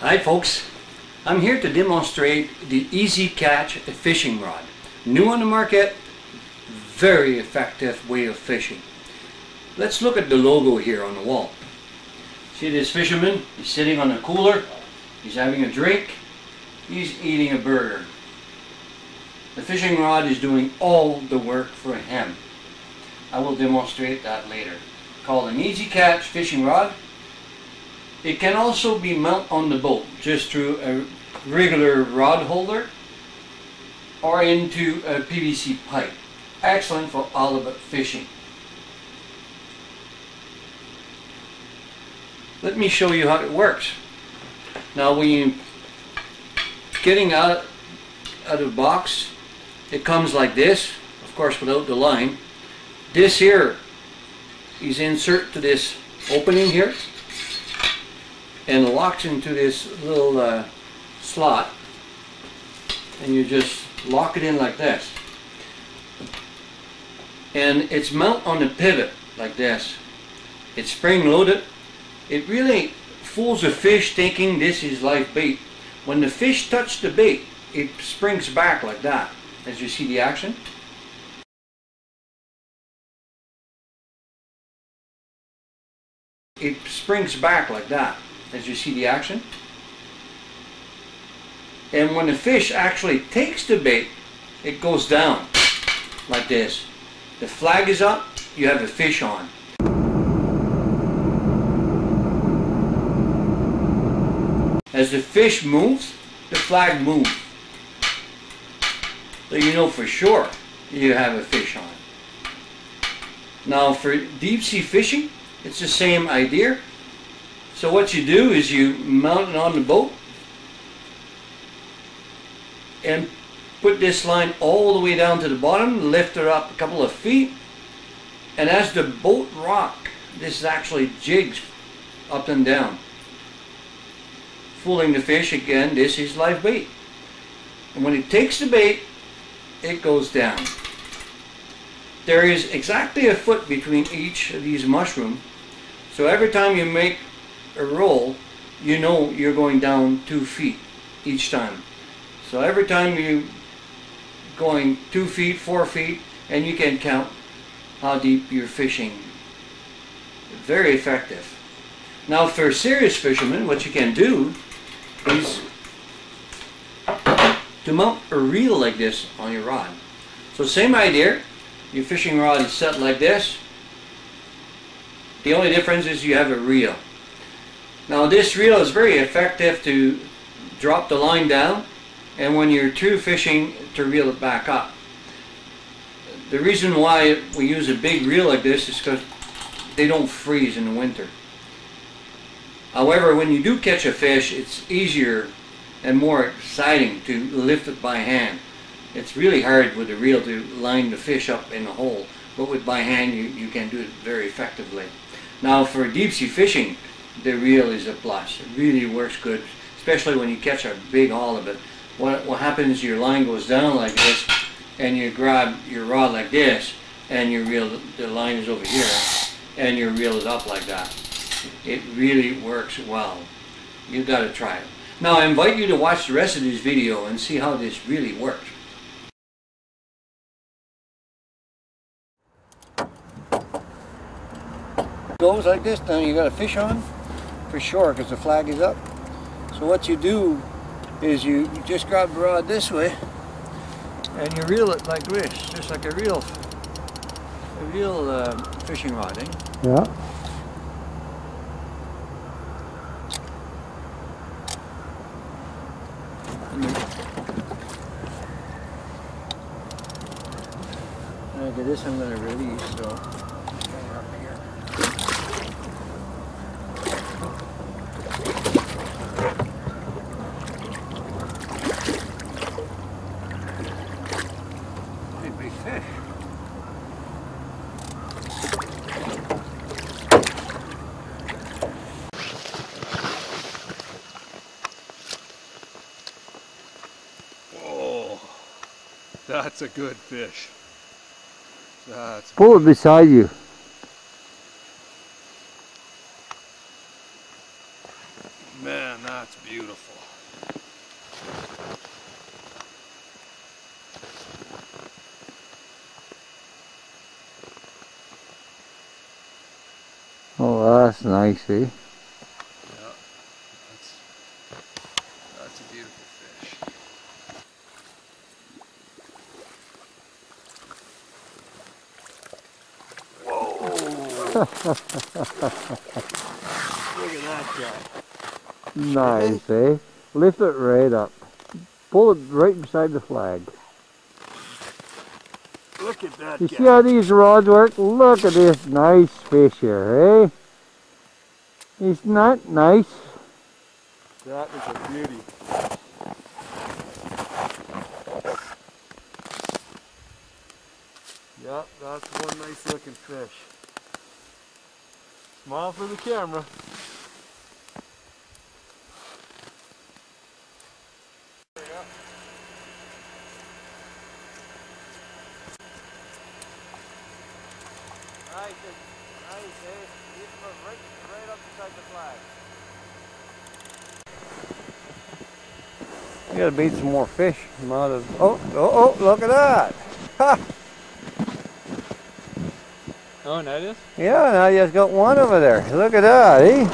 Hi folks, I'm here to demonstrate the Easy Catch fishing rod. New on the market, very effective way of fishing. Let's look at the logo here on the wall. See this fisherman? He's sitting on a cooler, he's having a drink, he's eating a burger. The fishing rod is doing all the work for him. I will demonstrate that later. Called an Easy Catch fishing rod. It can also be mounted on the boat just through a regular rod holder or into a PVC pipe. Excellent for halibut fishing. Let me show you how it works. Now when you're getting out of the box, it comes like this, of course without the line. This here is insert to this opening here and locks into this little slot, and you just lock it in like this, and it's mounted on the pivot like this. It's spring loaded. It really fools a fish thinking this is live bait. When the fish touches the bait, it springs back like that, as you see the action. It springs back like that, as you see the action. And when the fish actually takes the bait, it goes down like this. The flag is up, you have a fish on. As the fish moves, the flag moves. So you know for sure you have a fish on. Now for deep sea fishing, it's the same idea. So what you do is you mount it on the boat and put this line all the way down to the bottom, lift it up a couple of feet, and as the boat rocks, this actually jigs up and down, fooling the fish again. This is live bait, and when it takes the bait, it goes down. There is exactly a foot between each of these mushrooms, so every time you make a roll, you know you're going down 2 feet each time. So every time you're going 2 feet, 4 feet, and you can count how deep you're fishing. Very effective. Now for serious fishermen, what you can do is to mount a reel like this on your rod. So same idea, your fishing rod is set like this. The only difference is you have a reel. Now this reel is very effective to drop the line down, and when you're through fishing, to reel it back up. The reason why we use a big reel like this is because they don't freeze in the winter. However, when you do catch a fish, it's easier and more exciting to lift it by hand. It's really hard with a reel to line the fish up in the hole, but with by hand you can do it very effectively. Now for deep sea fishing, the reel is a plus. It really works good, especially when you catch a big halibut. What happens, your line goes down like this, and you grab your rod like this, and you reel, the line is over here, and you reel it up like that. It really works well. You've got to try it. Now I invite you to watch the rest of this video and see how this really works. Goes like this. Now you got a fish on for sure because the flag is up. So what you do is you just grab the rod this way and you reel it like this, just like a real fishing rod, eh? Yeah. Okay, this I'm going to release, so. Big fish. Oh, that's a good fish. That's Pull it beside you. Man, That's beautiful. Oh, that's nice, eh? Yeah, that's a beautiful fish. Whoa! Look at that guy. Nice, eh? Lift it right up. Pull it right beside the flag. Look at that You guy. see how these rods work? Look at this nice fish here, eh? He's not nice. That is a beauty. Yeah, that's one nice looking fish. Smile for the camera. Nice, eh? Right up beside the flag. You gotta beat some more fish. Oh, look at that! Ha! Oh, and that is? Yeah, now you just got one over there. Look at that, eh?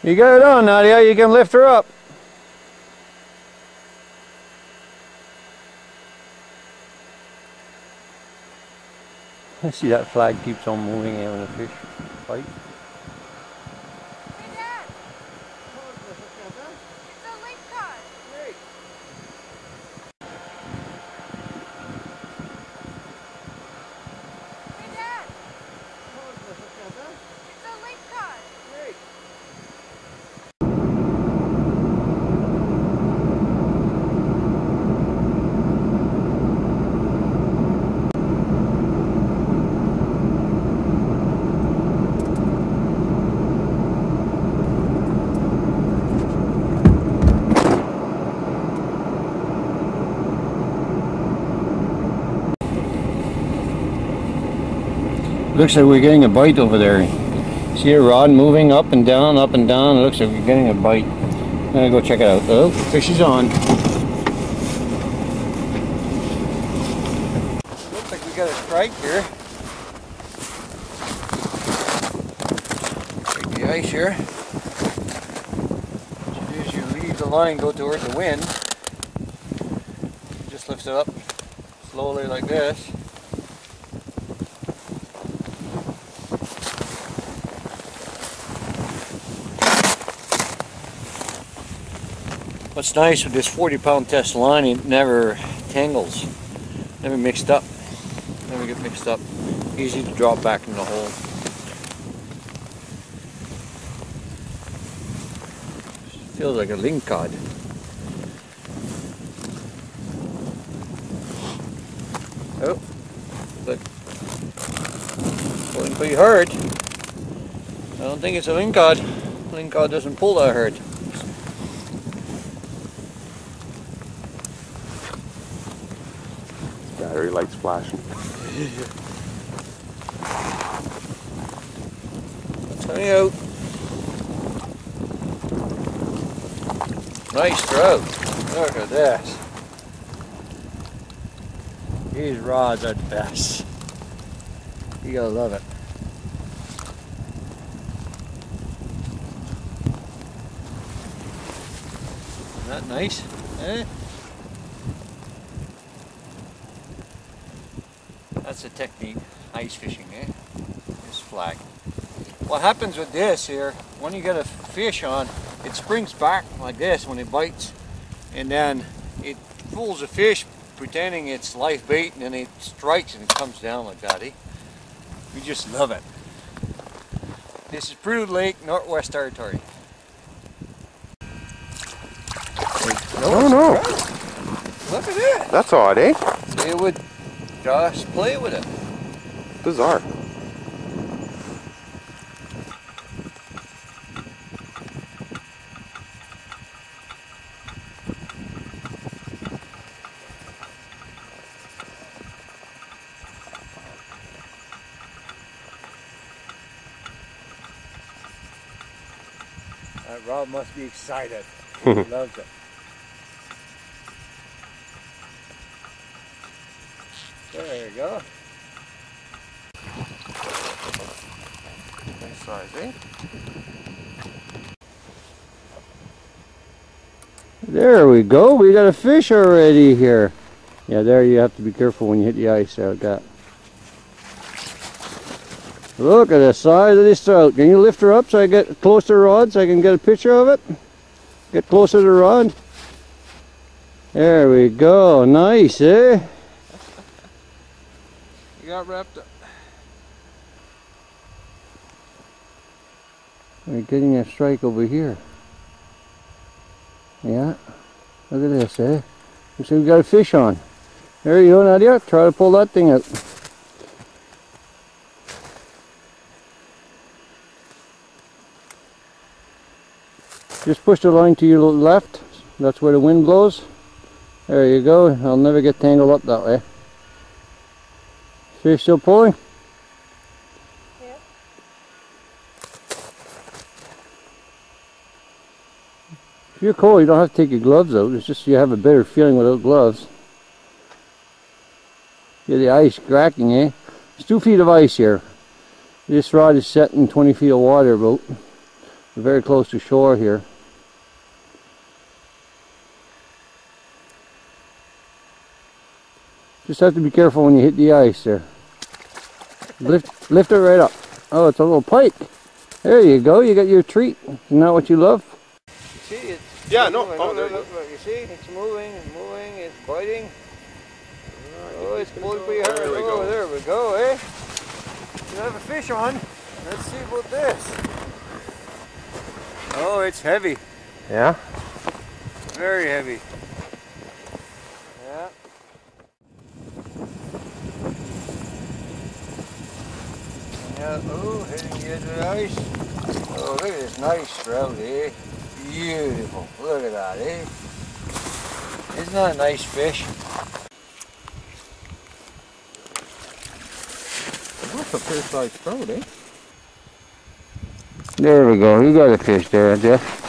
You got it on, Nadia. You can lift her up. I see that flag keeps on moving when the fish fight. Hey, Dad! It's a lake cod! Great. Hey, Dad! It's a lake cod! Great. Looks like we're getting a bite over there. See a rod moving up and down, up and down. It looks like we're getting a bite. I'm gonna go check it out. Oh, fish is on. Looks like we got a strike here. Break the ice here. What you do is you leave the line go toward the wind. Just lift it up slowly like this. What's nice with this 40-pound test line, it never tangles, never mixed up, never get mixed up. Easy to drop back in the hole. Feels like a lingcod. Oh, look, pulling pretty hard. I don't think it's a lingcod. Lingcod doesn't pull that hard. Battery lights flashing. Coming out. Nice throw. Look at this. These rods are the best. You gotta love it. Isn't that nice? Eh? That's a technique, ice fishing, eh? This flag. What happens with this here, when you get a fish on, it springs back like this when it bites, and then it fools the fish pretending it's live bait, and then it strikes and it comes down like that, eh? We just love it. This is Prude Lake, Northwest Territory. Oh no! Look at it! That's odd, eh? They would just play with it. Bizarre. That rod must be excited. He loves it. There you go. Nice size, eh? There we go. We got a fish already here. Yeah, there you have to be careful when you hit the ice like that. Look at the size of this trout. Can you lift her up so I get close to the rod so I can get a picture of it? Get closer to the rod. There we go. Nice, eh? You got wrapped up. We're getting a strike over here. Yeah. Look at this, eh? Looks like we got a fish on. There you go, Nadia. Try to pull that thing out. Just push the line to your left. That's where the wind blows. There you go. I'll never get tangled up that way. Fish still pulling? Yeah. If you're cold, you don't have to take your gloves out. It's just you have a better feeling without gloves. Get the ice cracking, eh? It's 2 feet of ice here. This rod is set in 20 feet of water about. We're very close to shore here. Just have to be careful when you hit the ice there. Lift it right up. Oh, it's a little pike. There you go. You got your treat. Isn't that what you love? You see, it's Yeah, no. moving. Oh, there you go. Look, you see, it's moving, it's biting. Oh, it's pulling go. pretty hard. There we Oh, go. there we go, eh? We have a fish on. Let's see about this. Oh, it's heavy. Yeah? Very heavy. Yeah. Yeah, oh, hitting the edge of the ice. Oh, look at this nice trout, eh? Beautiful. Look at that, eh? Isn't that a nice fish? That's a fair sized trout, eh? There we go. You got a fish there, Jeff.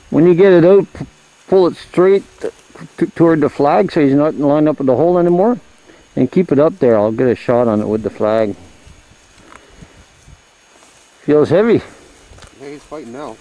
When you get it out, pull it straight toward the flag so he's not lined up with the hole anymore. And keep it up there. I'll get a shot on it with the flag. Feels heavy. Yeah, he's fighting now.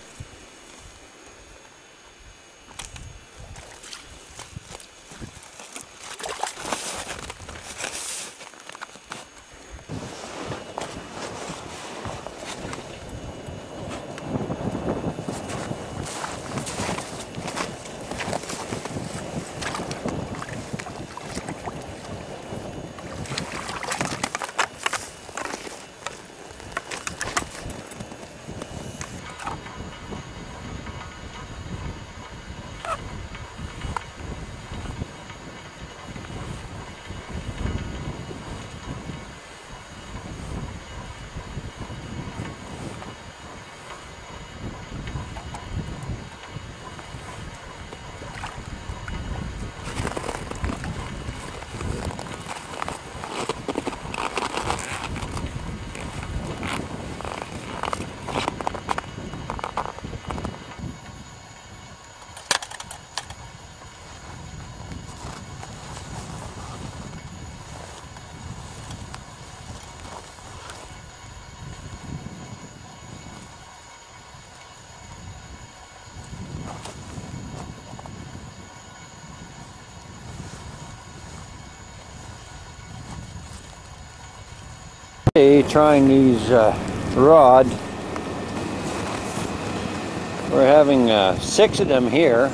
Today, trying these rod. We're having 6 of them here.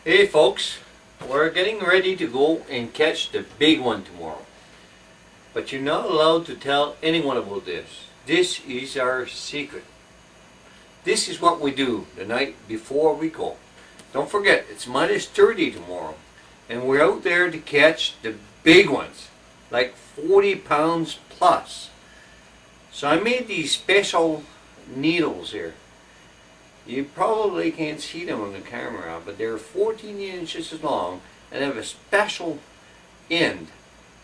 Hey folks, we're getting ready to go and catch the big one tomorrow. But you're not allowed to tell anyone about this. This is our secret. This is what we do the night before we go. Don't forget, it's -30 tomorrow. And we're out there to catch the big ones, like 40 pounds plus. So I made these special needles here. You probably can't see them on the camera, but they're 14 inches long and have a special end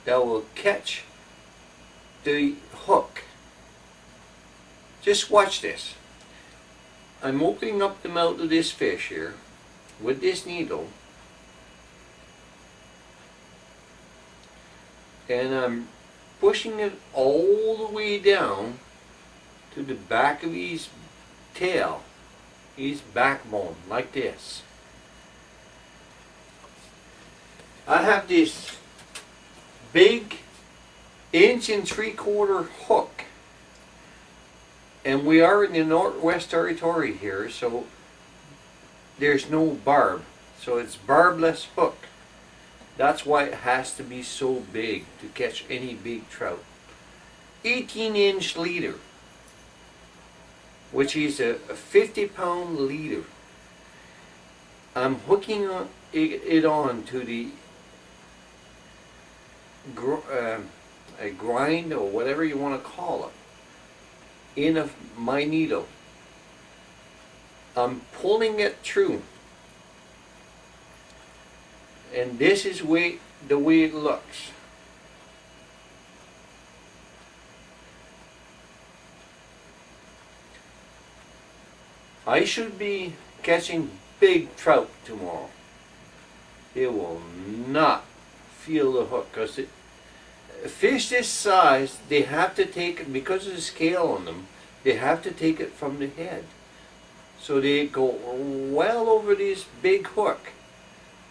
that will catch the hook. Just watch this. I'm opening up the mouth of this fish here with this needle, and I'm pushing it all the way down to the back of his tail, his backbone, like this. I have this big 1.75 inch hook, and we are in the Northwest Territory here, so there's no barb, so it's barbless hook. That's why it has to be so big to catch any big trout. 18-inch leader, which is a 50-pound leader. I'm hooking it on to the a grind, or whatever you want to call it, in my needle. I'm pulling it through, and this is the way it looks. I should be catching big trout tomorrow. They will not feel the hook, because fish this size, they have to take it, because of the scale on them, they have to take it from the head. So they go well over this big hook,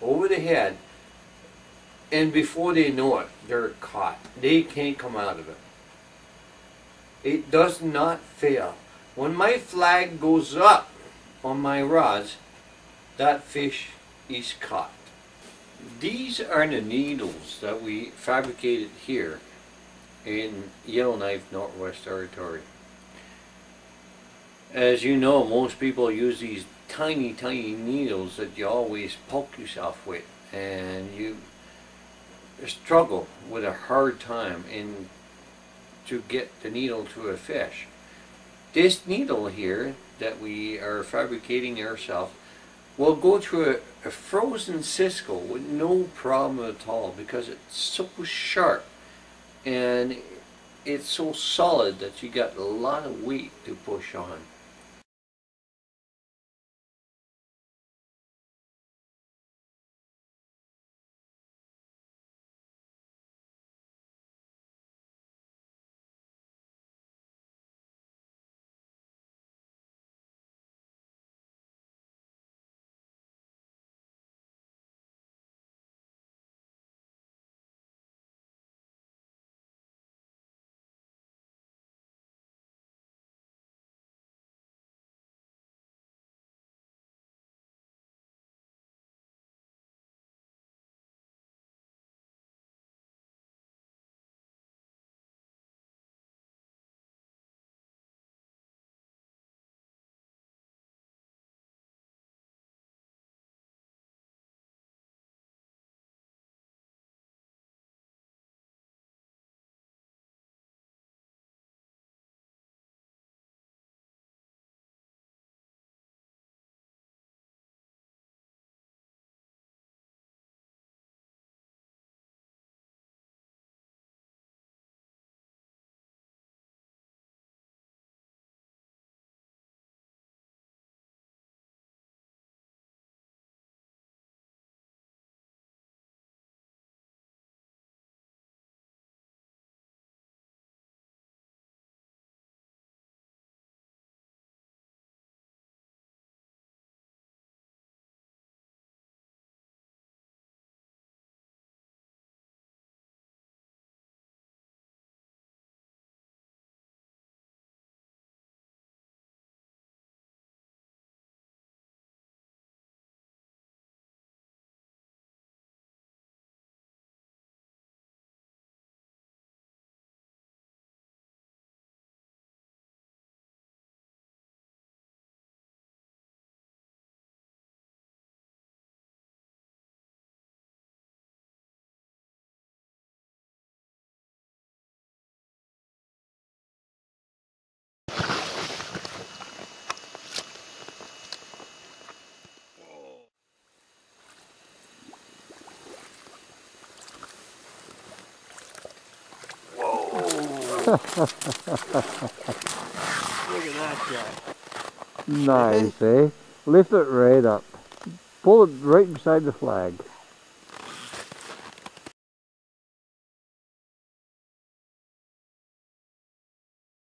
over the head, and before they know it, they're caught. They can't come out of it. It does not fail. When my flag goes up on my rods, that fish is caught. These are the needles that we fabricated here in Yellowknife, Northwest Territory. As you know, most people use these tiny needles that you always poke yourself with, and you struggle with a hard time to get the needle to a fish. This needle here that we are fabricating ourselves will go through a frozen Cisco with no problem at all, because it's so sharp and it's so solid that you got a lot of weight to push on. at that guy. Nice, eh? Lift it right up. Pull it right beside the flag.